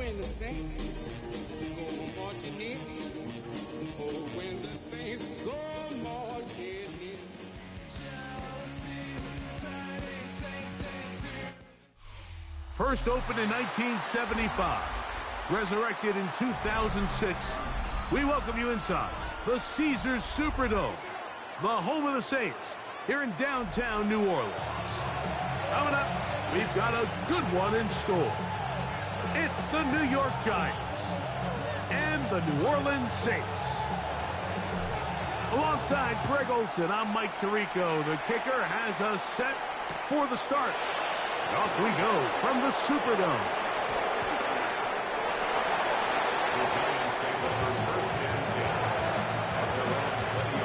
when the Saints go marching in. Oh, when the Saints go marching in. First opened in 1975, resurrected in 2006. We welcome you inside the Caesars Superdome, the home of the Saints, here in downtown New Orleans. Coming up, we've got a good one in store. It's the New York Giants and the New Orleans Saints. Alongside Greg Olson, I'm Mike Tirico. The kicker has us set for the start. And off we go from the Superdome. The Giants take over first and 10 at their own 20-yard line.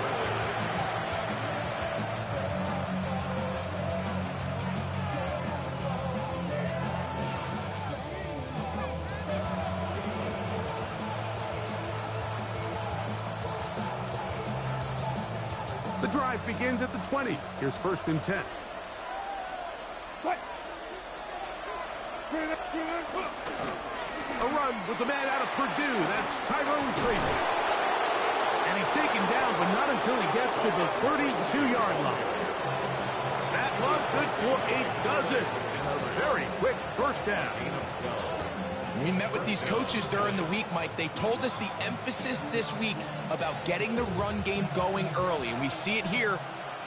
The drive begins at the 20. Here's first and 10. A run with the man out of Purdue. That's Tyrone Tracy. And he's taken down, but not until he gets to the 32-yard line. That was good for a dozen. And a very quick first down. We met with these coaches during the week, Mike. They told us the emphasis this week about getting the run game going early. And we see it here.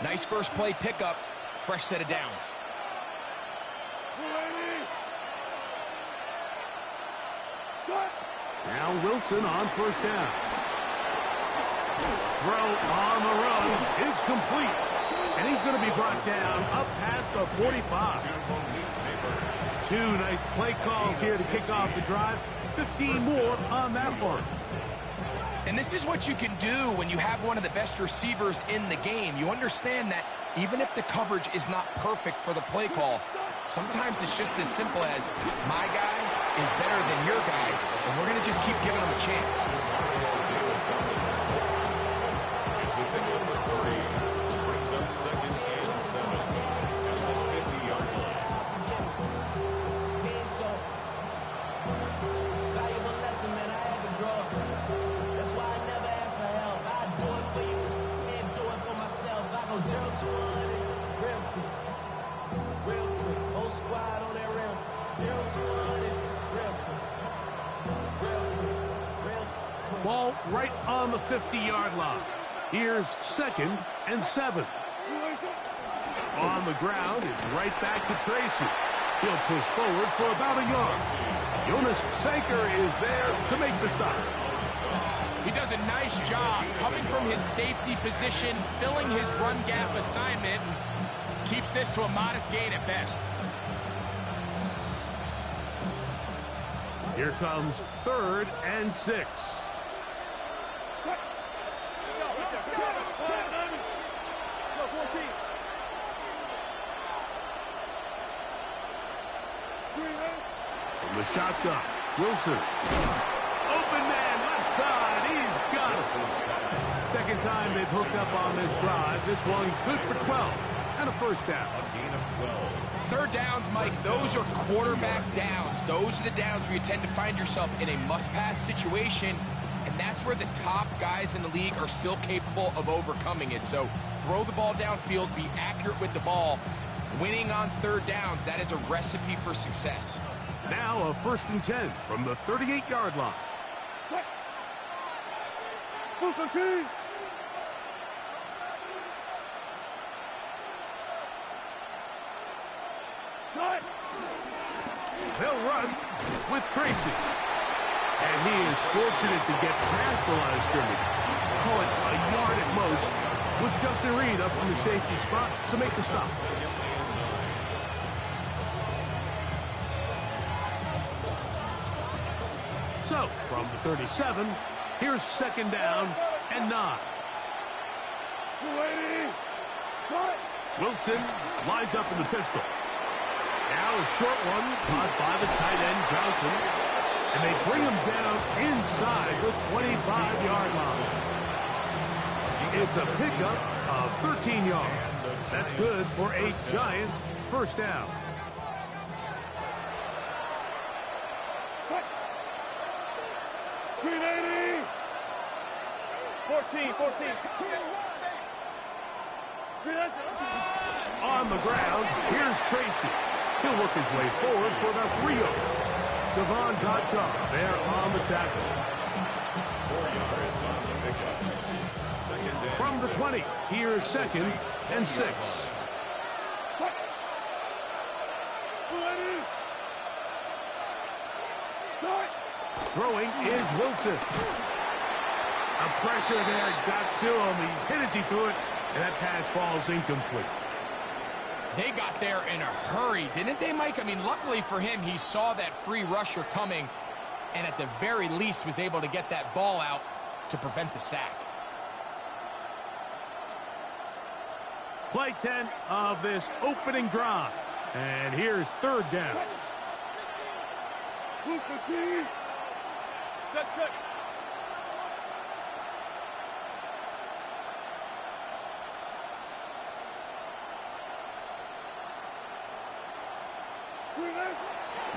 Nice first play pickup. Fresh set of downs. Now Wilson on first down. Throw on the run is complete. And he's going to be brought down up past the 45. Two nice play calls here to kick off the drive. 15 more on that one. And this is what you can do when you have one of the best receivers in the game. You understand that even if the coverage is not perfect for the play call, sometimes it's just as simple as my guy is better than your guy, and we're going to just keep giving him a chance. It's a pickup for 3. Brings up second and 7 at the 50-yard line. Valuable lesson, man. I had to grow up. That's why I never ask for help. I do it for you and do it for myself. I go 0 to 100 real quick. Real quick. Whole squad on that rim. 0 to 100 real quick. Real quick. Real quick. Ball right on the 50-yard line. Here's second and 7. On the ground, it's right back to Tracy. He'll push forward for about a yard. Jonas Sanker is there to make the stop. He does a nice job coming from his safety position, filling his run gap assignment, and keeps this to a modest gain at best. Here comes third and 6. From the shotgun, Wilson. Open man, left side, he's got it. Second time they've hooked up on this drive. This one good for 12 and a first down. A gain of 12. Third downs, Mike, those are quarterback downs. Those are the downs where you tend to find yourself in a must-pass situation, and that's where the top guys in the league are still capable of overcoming it. So throw the ball downfield, be accurate with the ball. Winning on third downs, that is a recipe for success. Now a first and 10 from the 38-yard line. They'll run with Tracy. And he is fortunate to get past the line of scrimmage. Call it a yard at most, with Justin Reed up from the safety spot to make the stop. So, from the 37, here's second down and 9. Wilson lines up in the pistol. Now a short one caught by the tight end Johnson. And they bring him down inside the 25-yard line. It's a pickup of 13 yards. That's good for a Giants first down. 14. On the ground, here's Tracy. He'll work his way forward for about 3 yards. Devon Gottschalk there on the tackle. 4 yards on the pickup. Second and From the 20, here's 2nd and 6. Throwing is Wilson. A pressure there got to him. He's hit as he threw it, and that pass falls incomplete. They got there in a hurry, didn't they, Mike? I mean, luckily for him, he saw that free rusher coming, and at the very least was able to get that ball out to prevent the sack. Play 10 of this opening drive. And here's 3rd down.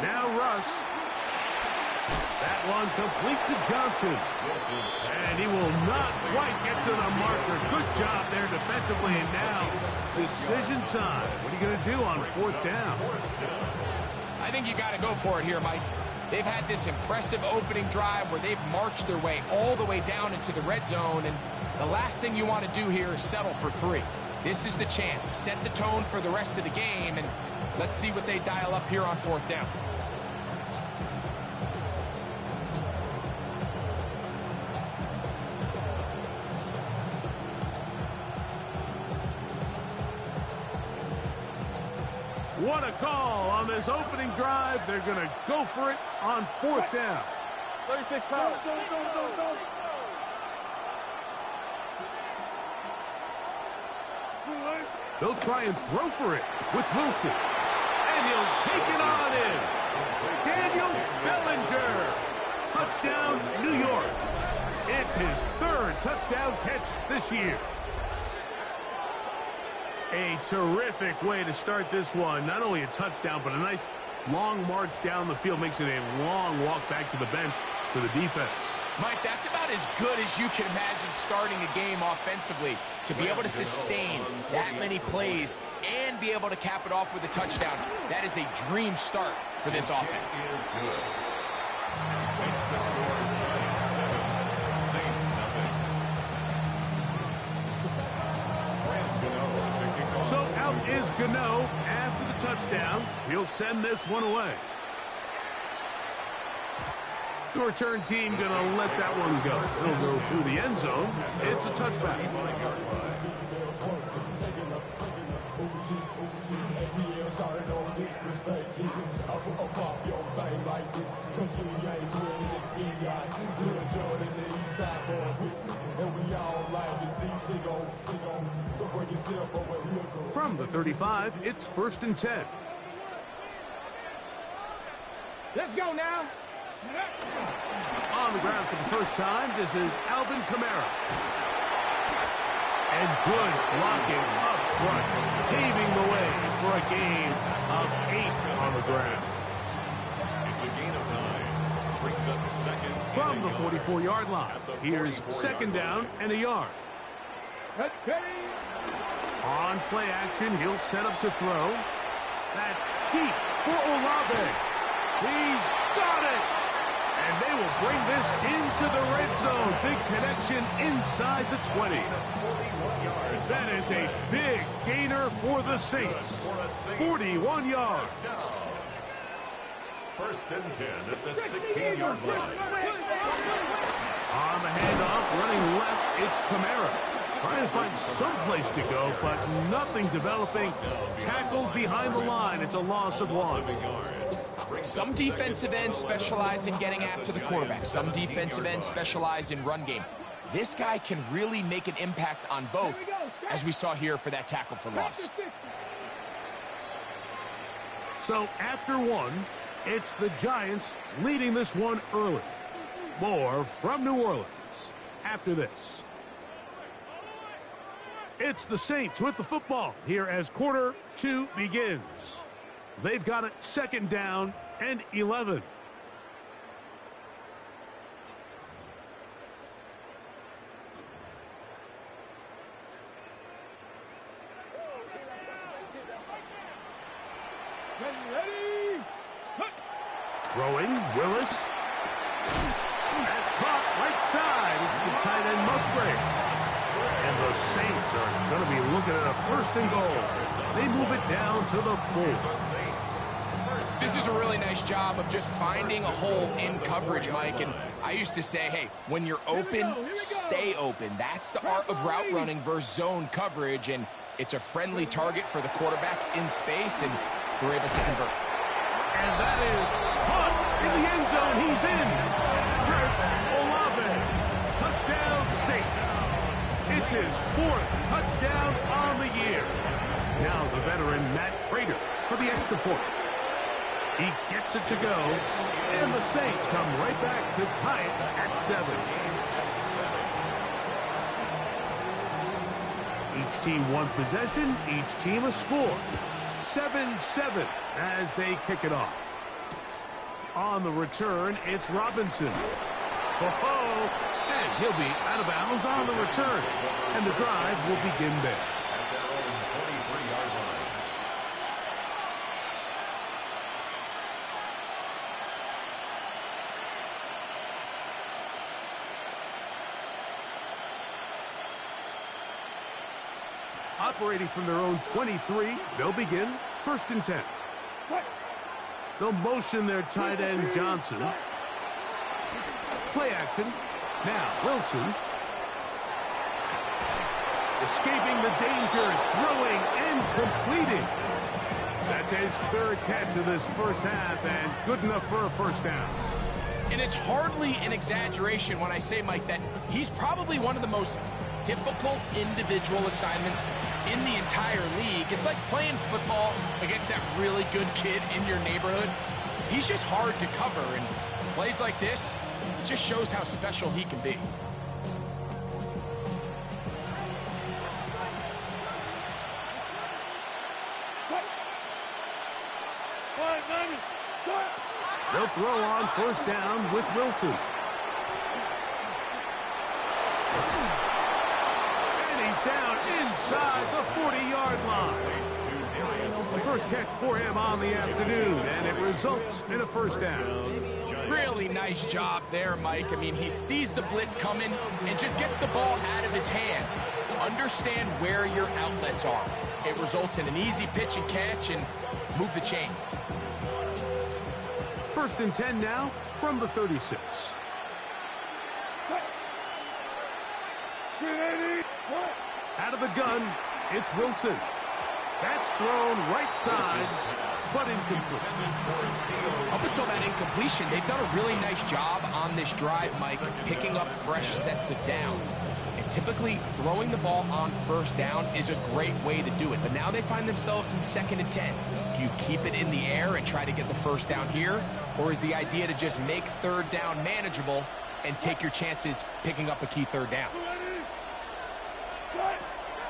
Now Russ. That one complete to Johnson. And he will not quite get to the marker. Good job there defensively. And now decision time. What are you going to do on 4th down? I think you got to go for it here, Mike. They've had this impressive opening drive where they've marched their way all the way down into the red zone, and the last thing you want to do here is settle for 3. This is the chance. Set the tone for the rest of the game, and let's see what they dial up here on 4th down. What a call on this opening drive. They're going to go for it on 4th down. 36 pounds. They'll try and throw for it with Wilson. And he'll take it on in. Daniel Bellinger. Touchdown, New York. It's his 3rd touchdown catch this year. A terrific way to start this one. Not only a touchdown, but a nice long march down the field. Makes it a long walk back to the bench for the defense. Mike, that's about as good as you can imagine starting a game offensively. To be able to sustain that many plays and be able to cap it off with a touchdown, that is a dream start for this offense. Makes the score Giants 7, Saints nothing. So out is Gano after the touchdown. He'll send this one away. The return team going to let that one go. He'll go through the end zone. It's a touchback. From the 35, it's 1st and 10. Let's go now. On the ground for the first time, this is Alvin Kamara. And good blocking up front, paving the way for a gain of 8 on the ground. It's a gain of 9. Brings up 2nd. From the 44-yard line, here's 2nd down and a yard. On play action, he'll set up to throw. That deep for Olave. He's got it. And they will bring this into the red zone. Big connection inside the 20. That is a big gainer for the Saints. 41 yards. 1st and 10 at the 16-yard line. On the handoff, running left, it's Kamara. Trying to find some place to go, but nothing developing. Tackled behind the line. It's a loss of 1. Some defensive ends specialize in getting after the quarterback. Some defensive ends specialize in run game. This guy can really make an impact on both, as we saw here for that tackle for loss. So after 1, it's the Giants leading this one early. More from New Orleans after this. It's the Saints with the football here as quarter 2 begins. They've got it 2nd down and 11. Throwing, Willis. That's caught right side. It's the tight end Musgrave. And the Saints are going to be looking at a 1st and goal. They move it down to the 4. This is a really nice job of just finding a hole in coverage, Mike. And I used to say, hey, when you're open, stay open. That's the art of route running versus zone coverage. And it's a friendly target for the quarterback in space, and they're able to convert. And that is caught in the end zone. He's in. Chris Olave. Touchdown, Saints. It's his 4th touchdown on the year. Now the veteran Matt Prater for the extra point. He gets it to go, and the Saints come right back to tie it at 7. Each team one possession, each team a score. 7-7 as they kick it off. On the return, it's Robinson. Oh, and he'll be out of bounds on the return. And the drive will begin there. At their own 23-yard line. Operating from their own 23, they'll begin 1st and 10. They'll motion their tight end Johnson. Play action. Now Wilson. Escaping the danger, throwing and completing. That's his 3rd catch of this first half, and good enough for a 1st down. And it's hardly an exaggeration when I say, Mike, that he's probably one of the most difficult individual assignments in the entire league. It's like playing football against that really good kid in your neighborhood. He's just hard to cover, and plays like this, it just shows how special he can be. They'll throw on 1st down with Wilson. And he's down inside the 40-yard line. The first catch for him on the afternoon, and it results in a 1st down. Really nice job there, Mike. I mean, he sees the blitz coming and just gets the ball out of his hands. Understand where your outlets are. It results in an easy pitch and catch and move the chains. 1st and 10 now from the 36. Out of the gun, it's Wilson. That's thrown right side, but incomplete. Up until that incompletion, they've done a really nice job on this drive, Mike, picking up fresh sets of downs. And typically, throwing the ball on 1st down is a great way to do it. But now they find themselves in 2nd and 10. Do you keep it in the air and try to get the 1st down here? Or is the idea to just make 3rd down manageable and take your chances picking up a key 3rd down?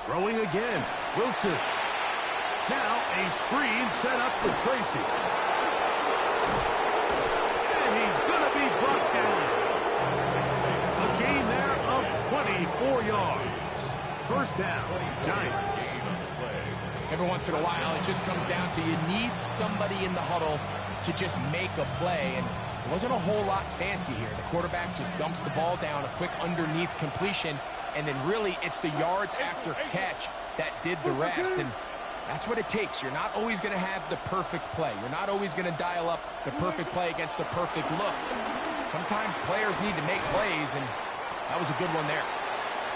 Throwing again, Wilson. Now a screen set up for Tracy. And he's going to be brought down. A gain there of 24 yards. 1st down, Giants. Every once in a while, it just comes down to you need somebody in the huddle to just make a play, and it wasn't a whole lot fancy here. The quarterback just dumps the ball down, a quick underneath completion, and then really it's the yards after catch that did the rest, and that's what it takes. You're not always going to have the perfect play. You're not always going to dial up the perfect play against the perfect look. Sometimes players need to make plays, and that was a good one there.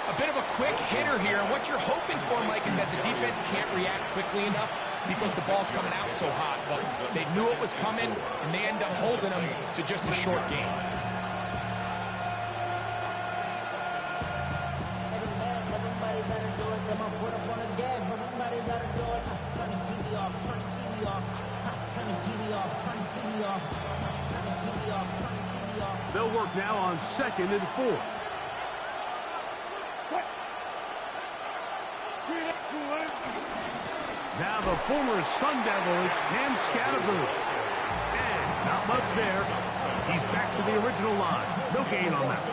A bit of a quick hitter here, and what you're hoping for, Mike, is that the defense can't react quickly enough because the ball's coming out so hot. But they knew it was coming, and they end up holding them to just a short game. They'll work now on 2nd and 4. Now the former Sun Devil, it's Cam Scattergood. And not much there. He's back to the original line. No gain on that.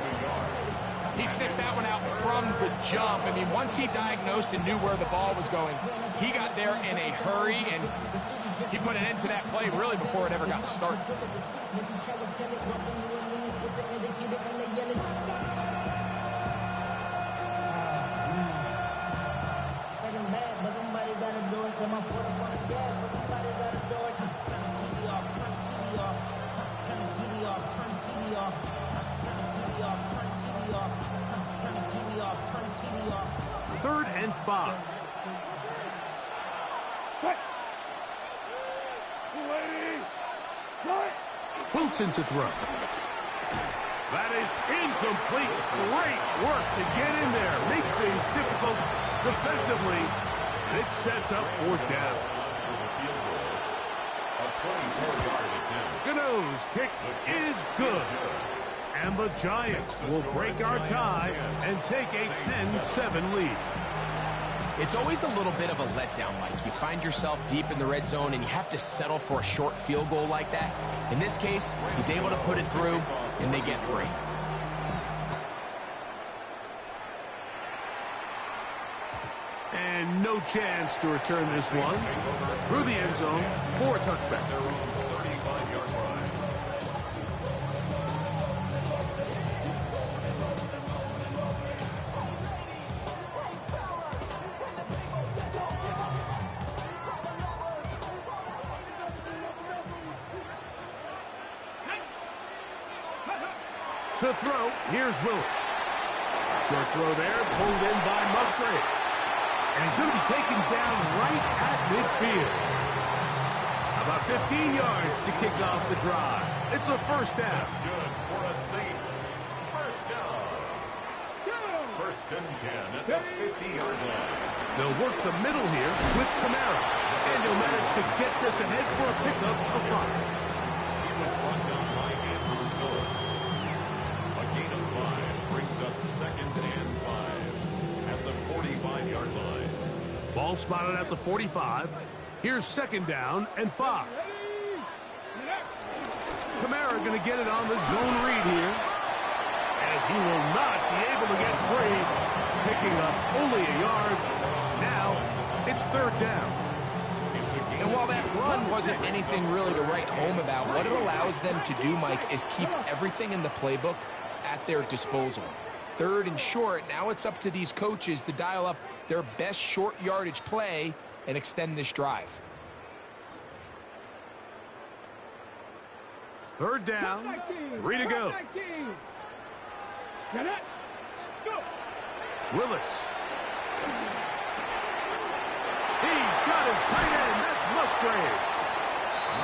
He sniffed that one out from the jump. I mean, once he diagnosed and knew where the ball was going, he got there in a hurry, and He put an end to that play really before it ever got started. Third and 5. Wilson to throw. That is incomplete. Great work to get in there. Make things difficult defensively. And it sets up 4th down. Gano's kick is good. And the Giants will break our tie and take a 10-7 lead. It's always a little bit of a letdown, Mike. You find yourself deep in the red zone and you have to settle for a short field goal like that. In this case, he's able to put it through and they get 3. And no chance to return this one. Through the end zone for a touchback. To throw, here's Willis. Short throw there, pulled in by Musgrave. And he's going to be taken down right at midfield. About 15 yards to kick off the drive. It's a 1st down. That's good for a Saints. 1st down. 1st and 10 at the 50-yard line. They'll work the middle here with Kamara. And he'll manage to get this ahead for a pickup of 5. He was brought down by Andrew Phillips. A gain of 5 brings up 2nd and 5 at the 45-yard line. Ball spotted at the 45. Here's 2nd down and 5. Kamara going to get it on the zone read here. And he will not be able to get free. Picking up only a yard. Now it's 3rd down. And while that run wasn't anything really to write home about, what it allows them to do, Mike, is keep everything in the playbook at their disposal. 3rd and short, now it's up to these coaches to dial up their best short yardage play and extend this drive. 3rd down, 3 to go. Willis. He's got his tight end. That's Musgrave.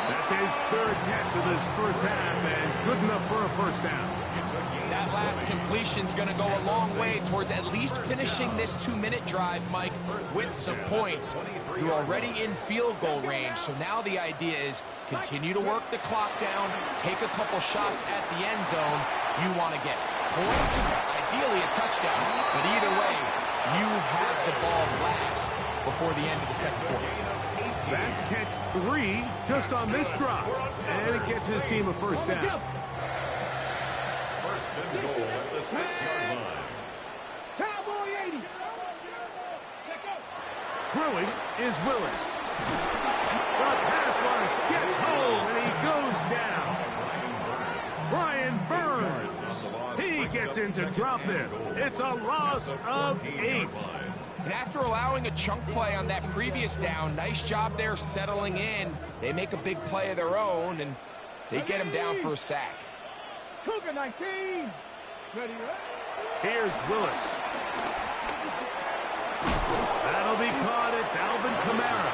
That's his 3rd catch of this 1st half, and good enough for a 1st down. That last completion's going to go a long way towards at least finishing this 2-minute drive, Mike, with some points. You're already in field goal range, so now the idea is continue to work the clock down, take a couple shots at the end zone. You want to get points, ideally a touchdown, but either way, you have the ball last before the end of the 2nd quarter. That's catch 3 just on this drive, and it gets his team a 1st down. 1st and goal at the 6-yard line. Cowboy 80. Throwing is Willis. The pass rush gets home, and he goes down. Brian Burns. He gets in to drop it. It's a loss of 8. And after allowing a chunk play on that previous down, nice job there settling in. They make a big play of their own, and they get him down for a sack. Cougar 19. Ready, Here's Willis. That'll be caught. It's Alvin Kamara.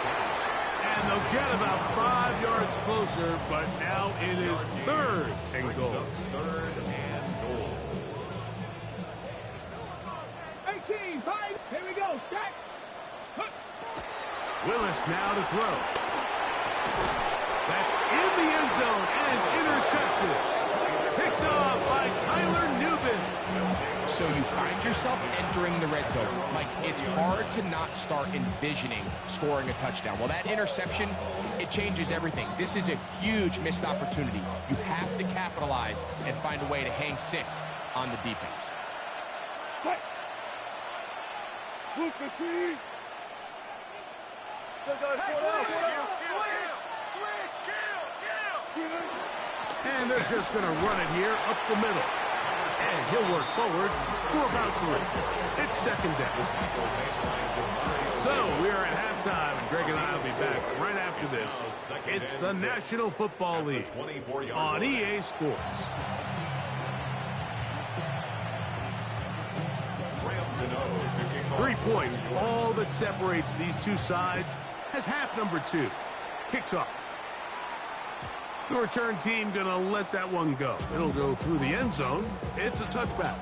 And they'll get about 5 yards closer, but now it is 3rd and goal. 3rd and goal. 18, 5. Here we go. Stack. Willis now to throw. That's in the end zone and intercepted. Picked off by Tyler Nubin. So you find yourself entering the red zone. Mike, it's hard to not start envisioning scoring a touchdown. Well, that interception, it changes everything. This is a huge missed opportunity. You have to capitalize and find a way to hang 6 on the defense. And they're just going to run it here up the middle. And he'll work forward for about 3. It's second down. So we are at halftime, and Greg and I will be back right after this. It's the National Football League on EA Sports. 3 points, all that separates these two sides, as half number 2 kicks off. The return team going to let that one go. It'll go through the end zone. It's a touchback.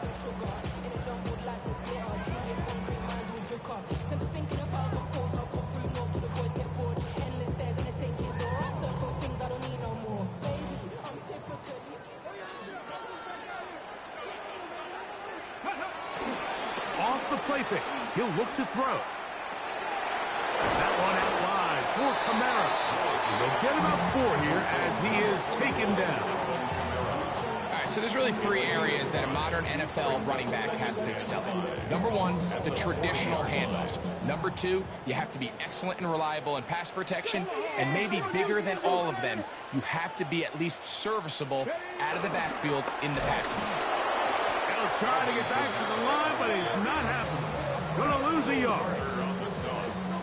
Off the play fake. He'll look to throw. That one out wide for Kamara. They'll get about 4 here as he is taken down. All right, so there's really 3 areas that a modern NFL running back has to excel in. Number 1, the traditional handoffs. Number 2, you have to be excellent and reliable in pass protection. And maybe bigger than all of them, you have to be at least serviceable out of the backfield in the passing game. He'll try to get back to the line, but he's not happening. Going to lose a yard.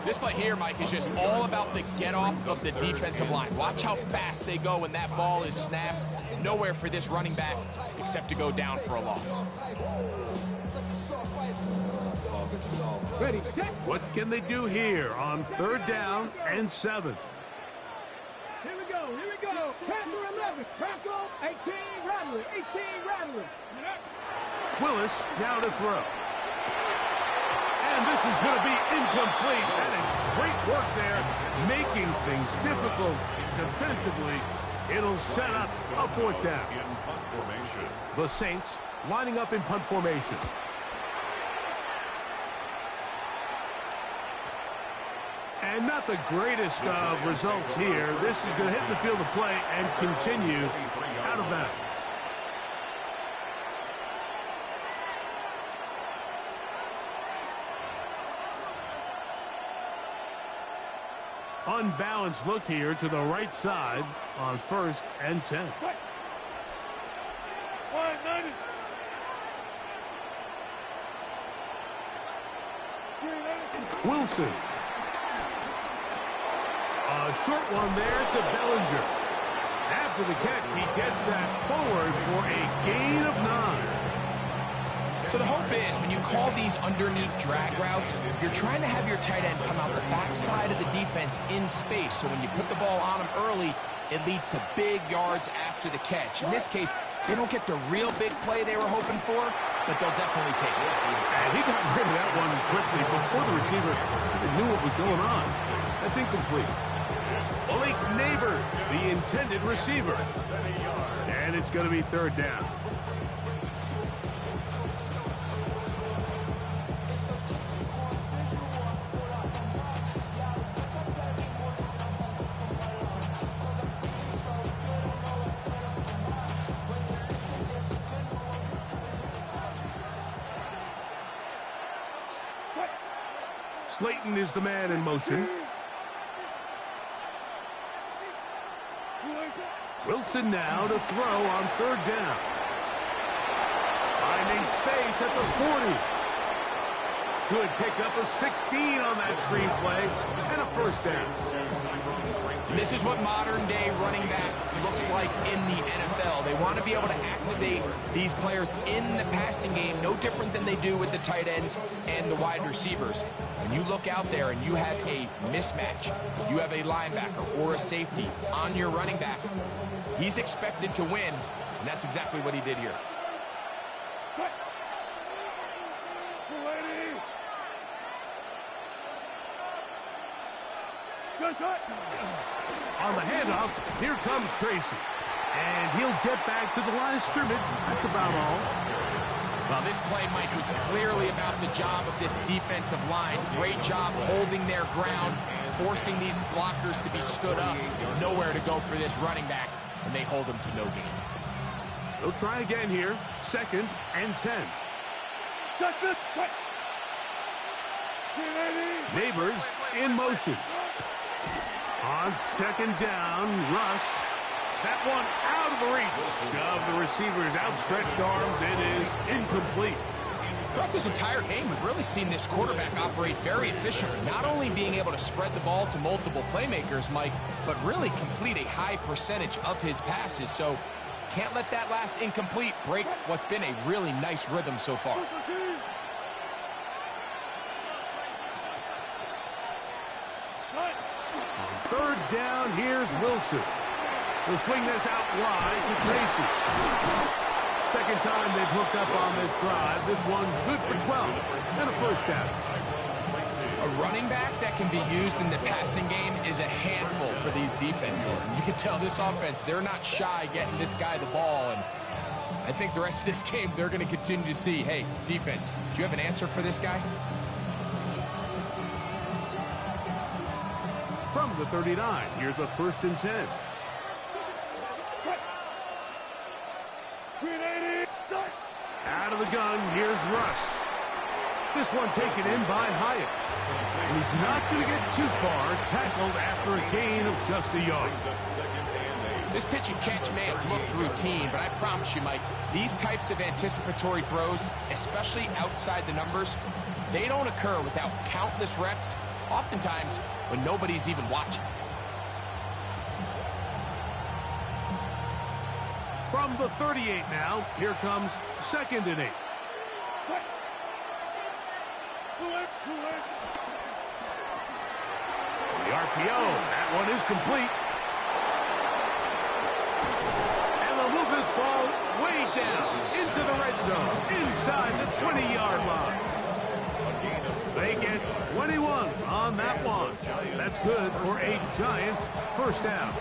This play here, Mike, is just all about the get-off of the defensive line. Watch how fast they go when that ball is snapped. Nowhere for this running back except to go down for a loss. Ready, What can they do here on 3rd down and 7? Here we go, here we go. Tackle 11, tackle 18, Rattler, 18, Rattler. Willis now to throw. And this is going to be incomplete. That is great work there, making things difficult defensively. It'll set up a 4th down. The Saints lining up in punt formation. And not the greatest of results here. This is going to hit the field of play and continue out of bounds. Unbalanced look here to the right side on 1st and 10. Wilson. A short one there to Bellinger. After the catch, he gets that forward for a gain of 9. So the hope is when you call these underneath drag routes, you're trying to have your tight end come out the backside of the defense in space. So when you put the ball on him early, it leads to big yards after the catch. In this case, they don't get the real big play they were hoping for, but they'll definitely take it. And he got rid of that one quickly before the receiver even knew what was going on. That's incomplete. Malik Neighbors, the intended receiver. And it's going to be 3rd down. Slayton is the man in motion. Wilson now to throw on 3rd down. Finding space at the 40. Good pickup of 16 on that screen play and a 1st down. This is what modern-day running back looks like in the NFL. They want to be able to activate these players in the passing game, no different than they do with the tight ends and the wide receivers. When you look out there and you have a mismatch, you have a linebacker or a safety on your running back, he's expected to win, and that's exactly what he did here. On the handoff, here comes Tracy. And he'll get back to the line of scrimmage. That's about all. Well, this play, Mike, was clearly about the job of this defensive line. Great job holding their ground, forcing these blockers to be stood up. Nowhere to go for this running back, and they hold him to no gain. They'll try again here. 2nd and 10. Neighbors in motion. On 2nd down, Russ. That one out of the reach of the receiver's outstretched arms. It is incomplete. Throughout this entire game, we've really seen this quarterback operate very efficiently, not only being able to spread the ball to multiple playmakers, Mike, but really complete a high percentage of his passes. So can't let that last incomplete break what's been a really nice rhythm so far. On third down, here's Wilson. He'll swing this out wide to Tracy. Second time they've hooked up on this drive. This one good for 12 and a first down. A running back that can be used in the passing game is a handful for these defenses. And you can tell this offense, they're not shy getting this guy the ball. And I think the rest of this game, they're going to continue to see, hey, defense, do you have an answer for this guy? From the 39, here's a 1st and 10. Out of the gun, here's Russ. This one taken in by Hyatt. And he's not going to get too far, tackled after a gain of just a yard. This pitch and catch may have looked routine, but I promise you, Mike, these types of anticipatory throws, especially outside the numbers, they don't occur without countless reps, oftentimes when nobody's even watching. From the 38 now, here comes 2nd and 8. The RPO, that one is complete. And they'll move this ball way down into the red zone, inside the 20-yard line. They get 21 on that one. That's good for a giant first down.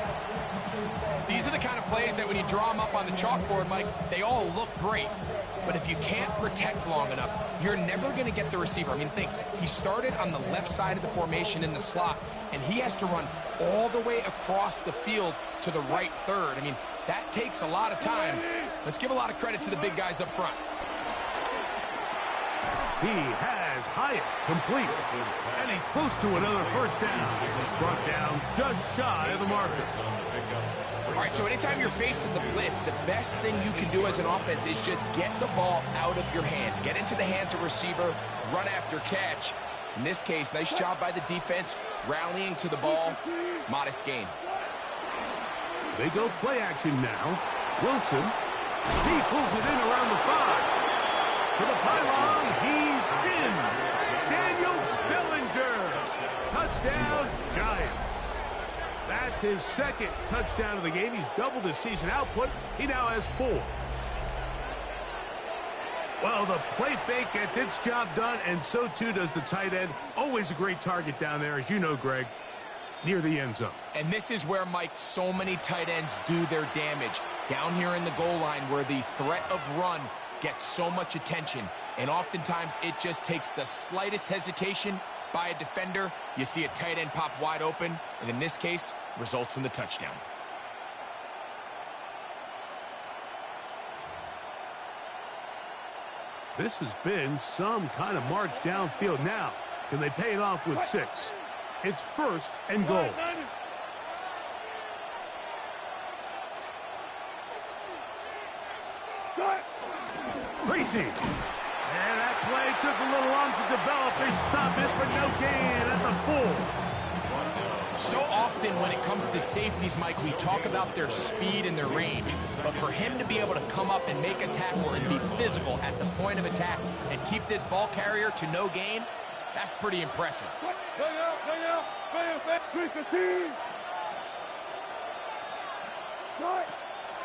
These are the kind of plays that when you draw them up on the chalkboard, Mike, they all look great. But if you can't protect long enough, you're never going to get the receiver. I mean, think, he started on the left side of the formation in the slot, and he has to run all the way across the field to the right third. I mean, that takes a lot of time. Let's give a lot of credit to the big guys up front. He has Hyatt complete, and he's close to another first down. He's brought down just shy of the marker. All right, so anytime you're facing the blitz, the best thing you can do as an offense is just get the ball out of your hand. Get into the hands of receiver, run after catch. In this case, nice job by the defense, rallying to the ball. Modest gain. They go play action now. Wilson, he pulls it in around the 5. To the pylon, he's in. Daniel Bellinger. Touchdown, Giants. That's his 2nd touchdown of the game. He's doubled his season output. He now has 4. Well, the play fake gets its job done, and so too does the tight end. Always a great target down there, as you know, Greg, near the end zone. And this is where, Mike, so many tight ends do their damage. Down here in the goal line where the threat of run gets so much attention, and oftentimes it just takes the slightest hesitation by a defender. You see a tight end pop wide open, and in this case, results in the touchdown. This has been some kind of march downfield now. Can they pay it off with 6? It's 1st and goal. Tracy. And that play took a little long to develop. They stop it for no gain at the 4. So often when it comes to safeties, Mike, we talk about their speed and their range. But for him to be able to come up and make a tackle and be physical at the point of attack and keep this ball carrier to no gain, that's pretty impressive.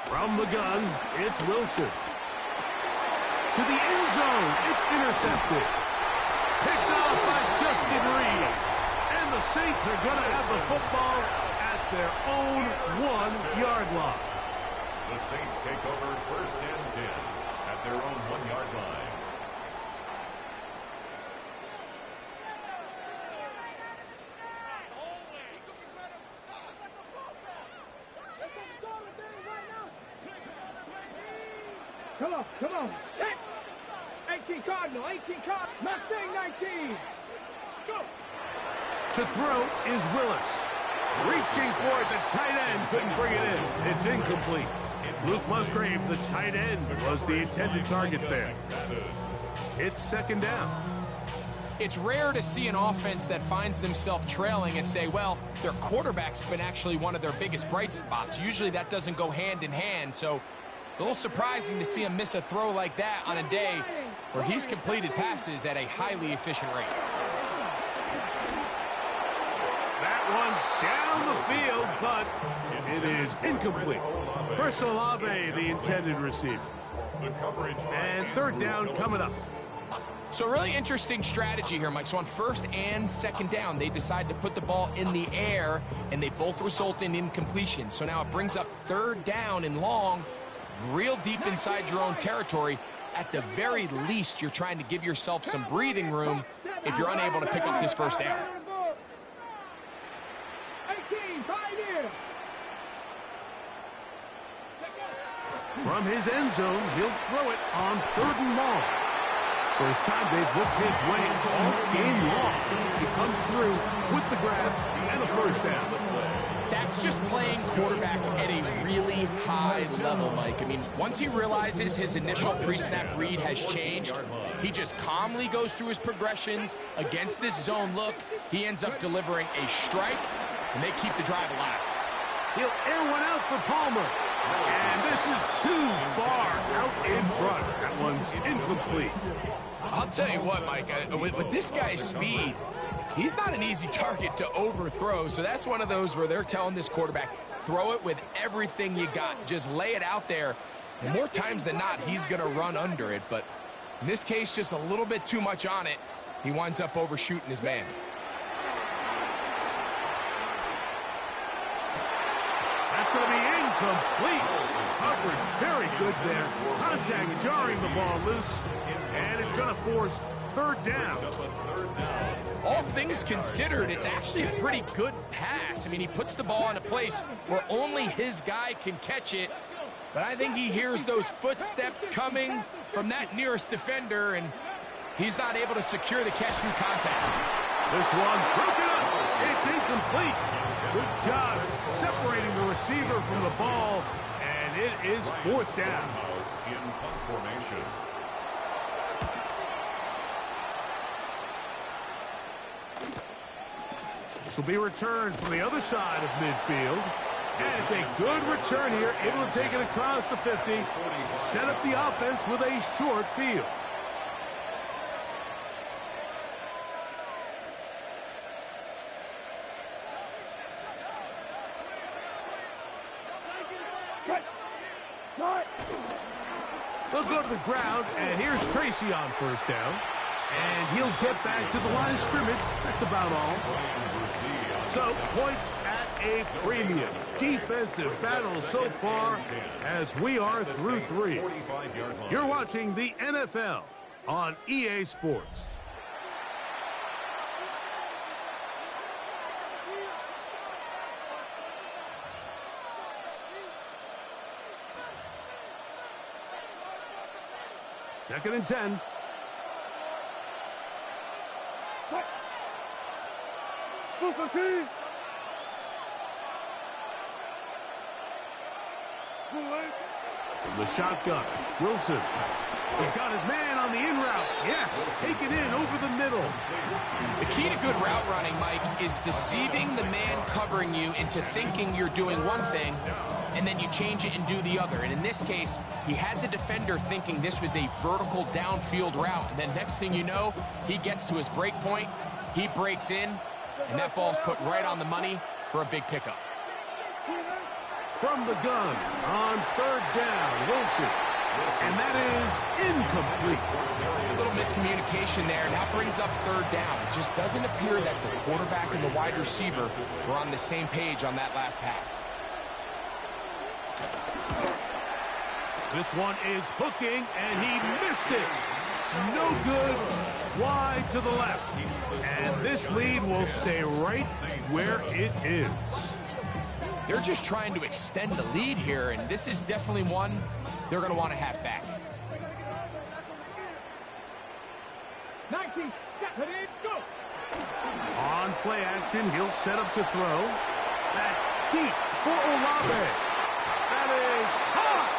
From the gun, it's Wilson. To the end zone, it's intercepted. Picked off by Justin Reed. And the Saints are going to have the football at their own 1-yard line. The Saints take over 1st and 10 at their own 1-yard line. Come on. 18 Cardinal, 18 Cardinal. Mustang 19. Go. To throw is Willis. Reaching for it, the tight end couldn't bring it in. It's incomplete. Luke Musgrave, the tight end, was the intended target there. It's second down. It's rare to see an offense that finds themselves trailing and say, well, their quarterback's been actually one of their biggest bright spots. Usually that doesn't go hand in hand, so it's a little surprising to see him miss a throw like that on a day where he's completed passes at a highly efficient rate. That one down the field, but it is incomplete. Chris Olave, the intended receiver. And third down coming up. So really interesting strategy here, Mike. So on first and second down, they decide to put the ball in the air, and they both result in incompletion. So now it brings up third down and long, real deep inside your own territory. At the very least, you're trying to give yourself some breathing room if you're unable to pick up this first down. From his end zone, he'll throw it on third and long. First time they've looked his way all game long. He comes through with the grab and a first down. That's just playing quarterback at a really high level, Mike. I mean, once he realizes his initial pre-snap read has changed, he just calmly goes through his progressions against this zone look. He ends up delivering a strike, and they keep the drive alive. He'll air one out for Palmer. And this is too far out in front. That one's incomplete. I'll tell you what, Mike, with this guy's speed, he's not an easy target to overthrow. So that's one of those where they're telling this quarterback, throw it with everything you got. Just lay it out there. And more times than not, he's going to run under it. But in this case, just a little bit too much on it. He winds up overshooting his man. That's going to be incomplete. Coverage very good there. Contact jarring the ball loose. And it's going to force third down. All things considered, it's actually a pretty good pass. I mean, he puts the ball in a place where only his guy can catch it. But I think he hears those footsteps coming from that nearest defender, and he's not able to secure the catch through contact. This one broken up. It's incomplete. Good job separating the receiver from the ball, and it is fourth down. In punt formation. This will be returned from the other side of midfield. And it's a good return here, able to take it across the 50, set up the offense with a short field. They'll go to the ground, and here's Tracy on first down. And he'll get back to the line of scrimmage. That's about all. So, points at a premium. Defensive battle so far as we are through three. You're watching the NFL on EA Sports. Second and 10. From the shotgun, Wilson. He's got his man on the in route. Yes, take it in over the middle. The key to good route running, Mike, is deceiving the man covering you into thinking you're doing one thing, and then you change it and do the other. And in this case, he had the defender thinking this was a vertical downfield route. And then next thing you know, he gets to his break point, he breaks in, and that ball's put right on the money for a big pickup. From the gun on third down, Wilson. And that is incomplete. A little miscommunication there, and that brings up third down. It just doesn't appear that the quarterback and the wide receiver were on the same page on that last pass. This one is hooking, and he missed it. No good, wide to the left. And this lead will stay right where it is. They're just trying to extend the lead here, and this is definitely one they're going to want to have back. 19, go. On play action, he'll set up to throw. That's deep for Olave. That is hot.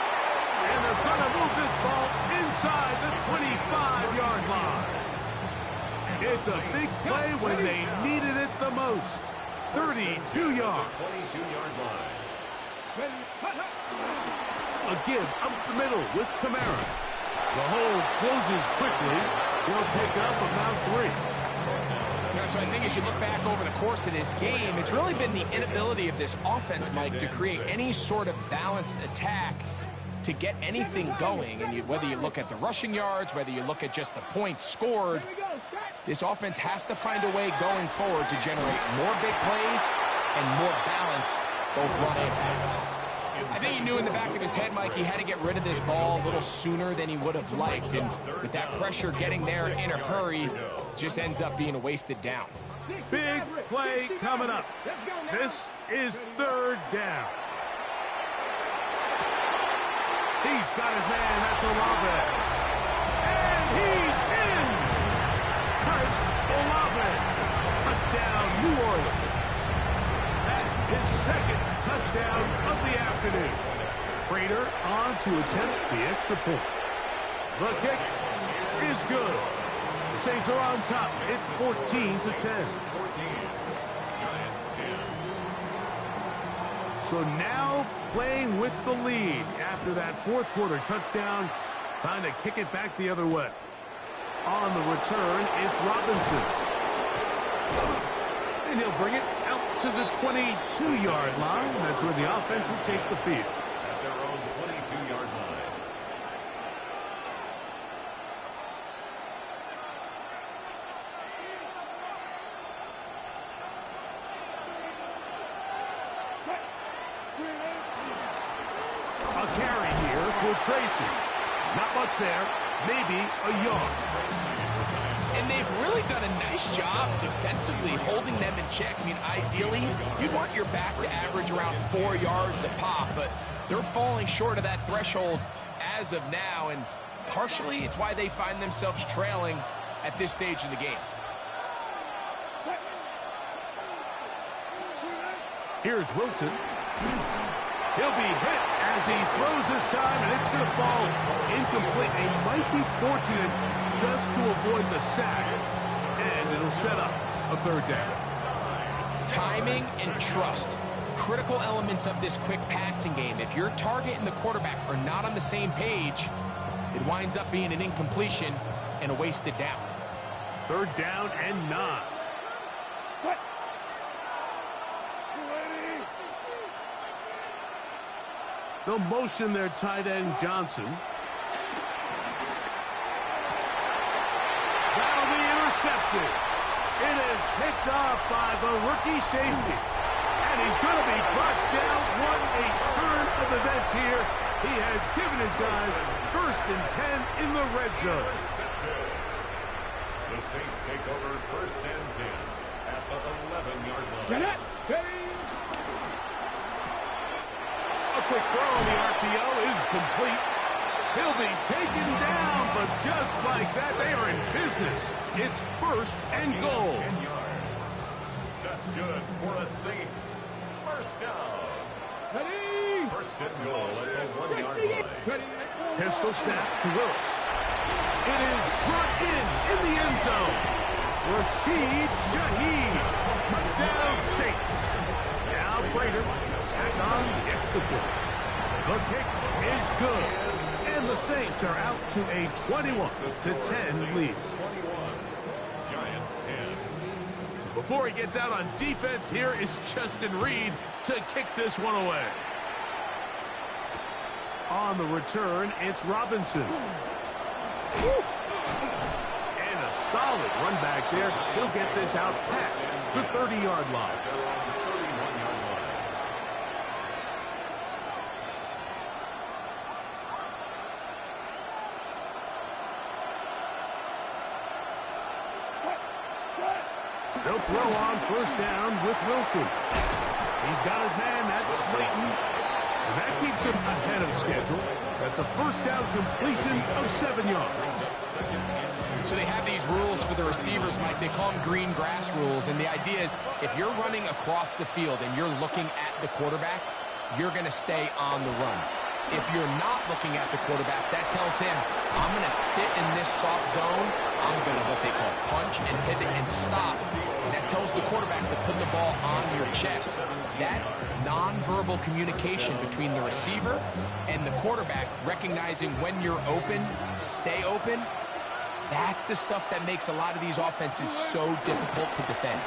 And they're going to move this ball inside the 25-yard line. It's a big play when they needed it the most. 32 yards. 22-yard line. A give up the middle with Kamara. The hole closes quickly. He'll pick up about 3. So I think as you look back over the course of this game, it's really been the inability of this offense, Mike, to create any sort of balanced attack to get anything going. And whether you look at the rushing yards, whether you look at just the points scored, this offense has to find a way going forward to generate more big plays and more balance, both run and pass. I think he knew in the back of his head, Mike, he had to get rid of this ball a little sooner than he would have liked. And with that pressure getting there in a hurry, just ends up being a wasted down. Big play coming up. This is 3rd down. He's got his man. That's Olave. And he's in. Chris Olave. Touchdown, New Orleans. His 2nd touchdown of the afternoon. Prater on to attempt the extra point. The kick is good. The Saints are on top. It's 14-10. 14. Giants 10. So now playing with the lead after that 4th quarter touchdown. Time to kick it back the other way. On the return, it's Robinson. And he'll bring it out to the 22-yard line. That's where the offense will take the field. At their own 22-yard line. A carry here for Tracy. Not much there. Maybe a yard. And they've really done a nice job defensively holding them in check. I mean, ideally, you'd want your back to average around 4 yards a pop, but they're falling short of that threshold as of now, and partially it's why they find themselves trailing at this stage in the game. Here's Wilson. He'll be hit as he throws this time, and it's going to fall incomplete. They might be fortunate just to avoid the sack, and it'll set up a 3rd down. Timing and trust, critical elements of this quick passing game. If your target and the quarterback are not on the same page, it winds up being an incompletion and a wasted down. 3rd down and 9. They'll motion their tight end, Johnson. That'll be intercepted. It is picked off by the rookie safety. And he's going to be brought down. What a turn of events here. He has given his guys 1st and 10 in the red zone. The Saints take over 1st and 10 at the 11-yard line. A quick throw on the RPO is complete. He'll be taken down, but just like that, they are in business. It's 1st and goal. 10 yards. That's good for the Saints. 1st down. 1st and goal at the 1-yard line. Pistol snap to Willis. It is brought in the end zone. Rashid Shaheed. Touchdown Saints. Now Prater tack on the extra point. The kick is good. And the Saints are out to a 21-10 lead. 21. Giants 10. Before he gets out on defense, here is Justin Reed to kick this one away. On the return, it's Robinson. And a solid run back there. He'll get this out past the 30-yard line. They'll throw on 1st down with Wilson. He's got his man, that's Slayton. And that keeps him ahead of schedule. That's a 1st down completion of 7 yards. So they have these rules for the receivers, Mike. They call them green grass rules. And the idea is if you're running across the field and you're looking at the quarterback, you're going to stay on the run. If you're not looking at the quarterback, that tells him, I'm going to sit in this soft zone. I'm going to what they call punch and pivot and stop. And that tells the quarterback to put the ball on your chest. That nonverbal communication between the receiver and the quarterback, recognizing when you're open, stay open, that's the stuff that makes a lot of these offenses so difficult to defend.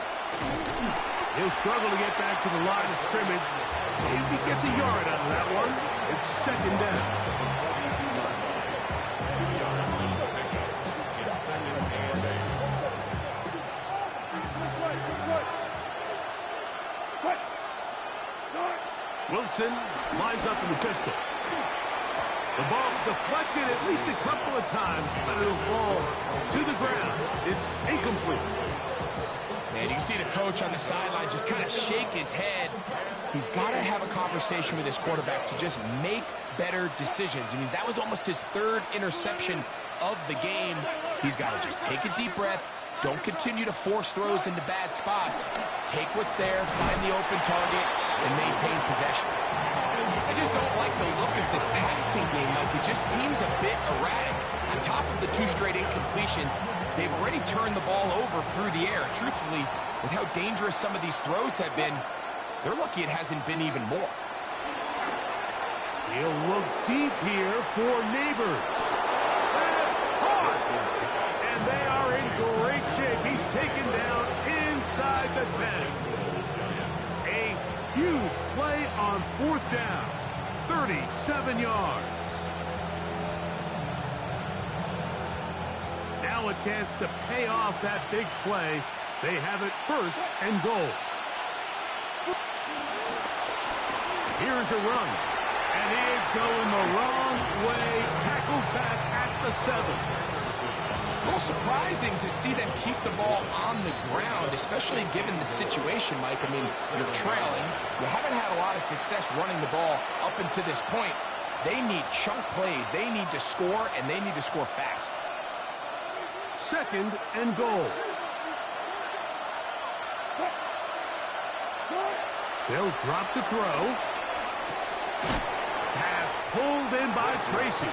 He'll struggle to get back to the line of scrimmage. Maybe gets a yard out of that one. It's second down. 2 yards on the pickup. It's second and 8. Wilson lines up in the pistol. The ball deflected at least a couple of times, but it'll fall to the ground. It's incomplete. Man, you can see the coach on the sideline just kind of shake his head. He's got to have a conversation with his quarterback to just make better decisions. I mean, that was almost his third interception of the game. He's got to just take a deep breath. Don't continue to force throws into bad spots. Take what's there, find the open target, and maintain possession. I just don't like the look of this passing game. Like, it just seems a bit erratic. On top of the 2 straight incompletions, they've already turned the ball over through the air. Truthfully, with how dangerous some of these throws have been, they're lucky it hasn't been even more. He'll look deep here for Neighbors. That's caught! And they are in great shape. He's taken down inside the 10. A huge play on 4th down. 37 yards. Now a chance to pay off that big play. They have it 1st and goal. Here's a run. And he is going the wrong way. Tackled back at the 7. A little surprising to see them keep the ball on the ground, especially given the situation, Mike. I mean, you're trailing. You haven't had a lot of success running the ball up until this point. They need chunk plays. They need to score, and they need to score fast. 2nd and goal. They'll drop to throw. Pass pulled in by Tracy.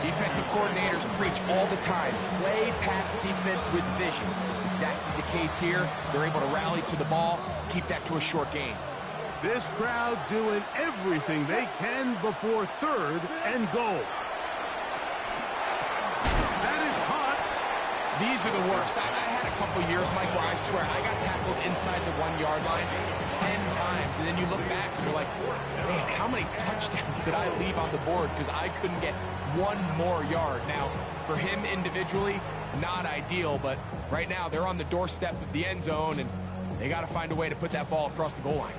Defensive coordinators preach all the time, play pass defense with vision. It's exactly the case here. They're able to rally to the ball, keep that to a short gain. This crowd doing everything they can before 3rd and goal. That is caught. These are the worst. I had a couple years, Mike, where I swear I got tackled inside the 1-yard line 10 times. And then you look back and you're like, man, how many touchdowns did I leave on the board because I couldn't get 1 more yard? Now, for him individually, not ideal, but right now they're on the doorstep of the end zone, and they got to find a way to put that ball across the goal line.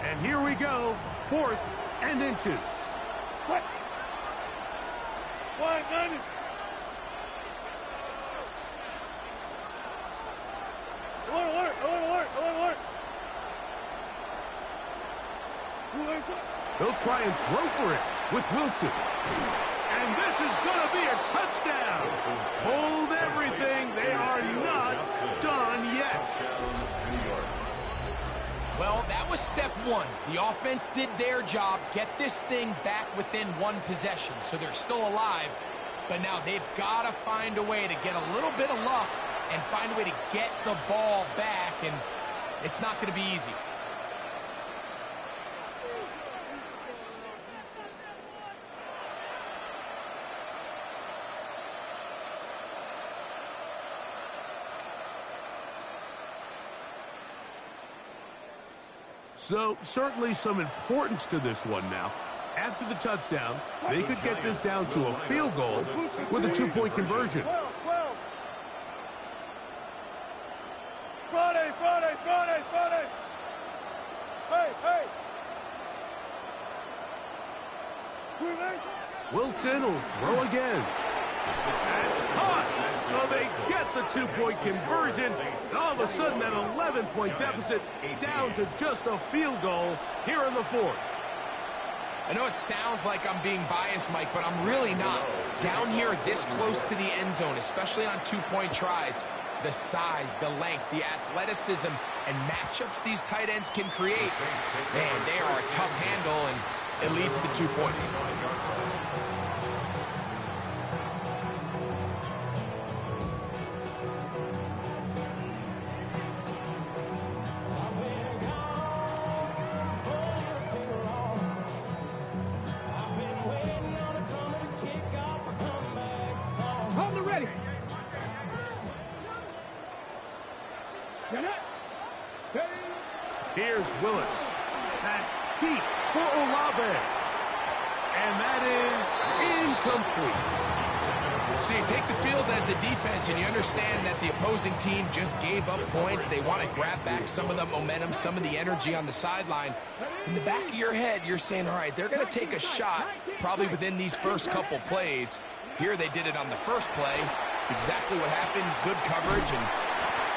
And here we go, 4th and inches. What? 190. Alert. They'll try and throw for it with Wilson. And this is going to be a touchdown. Hold everything. They are not done yet. Well, that was step 1. The offense did their job, get this thing back within 1 possession, so they're still alive. But now they've got to find a way to get a little bit of luck and find a way to get the ball back, and it's not going to be easy. So certainly some importance to this one now. After the touchdown, they could get this down to a field goal with a 2-point conversion. Friday. Hey. Wilson will throw again. That's caught. So they get the 2-point conversion. And all of a sudden, that 11-point deficit down to just a field goal here in the 4th. I know it sounds like I'm being biased, Mike, but I'm really not. Down here this close to the end zone, especially on two-point tries, the size, the length, the athleticism, and matchups these tight ends can create, man, they are a tough handle, and it leads to 2 points. Here's Willis. Back deep for Olave. And that is incomplete. So you take the field as a defense, and you understand that the opposing team just gave up points. They want to grab back some of the momentum, some of the energy on the sideline. In the back of your head, you're saying, all right, they're going to take a shot probably within these first couple plays. Here they did it on the first play. It's exactly what happened. Good coverage, and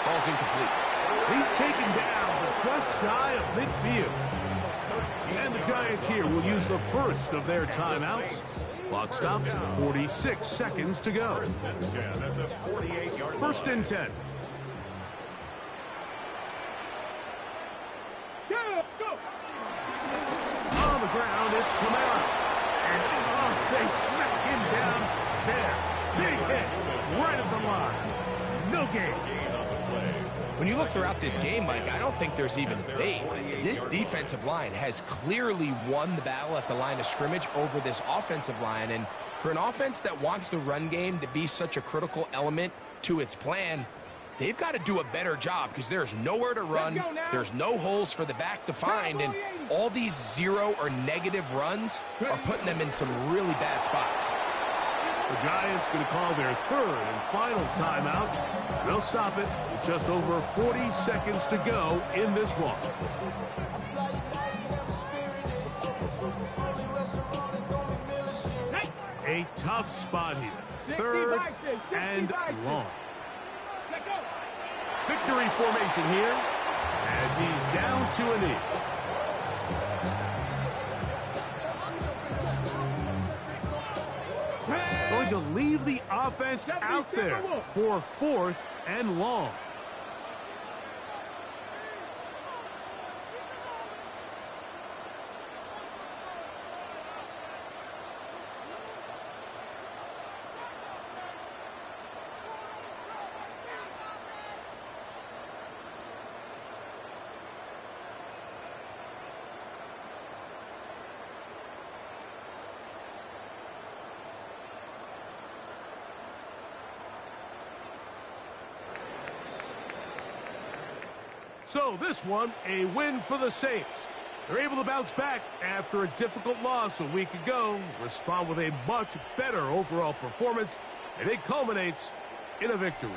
falls incomplete. He's taken down, but just shy of midfield. And the Giants here will use the first of their timeouts. Clock stopped, 46 seconds to go. First and 10. On the ground, it's Kamara. And they smack him down there. Big hit, right at the line. No gain. When you look throughout this game, Mike, I don't think there's even debate. This defensive line has clearly won the battle at the line of scrimmage over this offensive line. And for an offense that wants the run game to be such a critical element to its plan, they've got to do a better job because there's nowhere to run. There's no holes for the back to find. And all these zero or negative runs are putting them in some really bad spots. The Giants going to call their third and final timeout. They'll stop it with just over 40 seconds to go in this one. A tough spot here. Third and long. Victory formation here as he's down to a knee. Going to leave the offense out there for fourth and long. So this one, a win for the Saints. They're able to bounce back after a difficult loss a week ago, respond with a much better overall performance, and it culminates in a victory.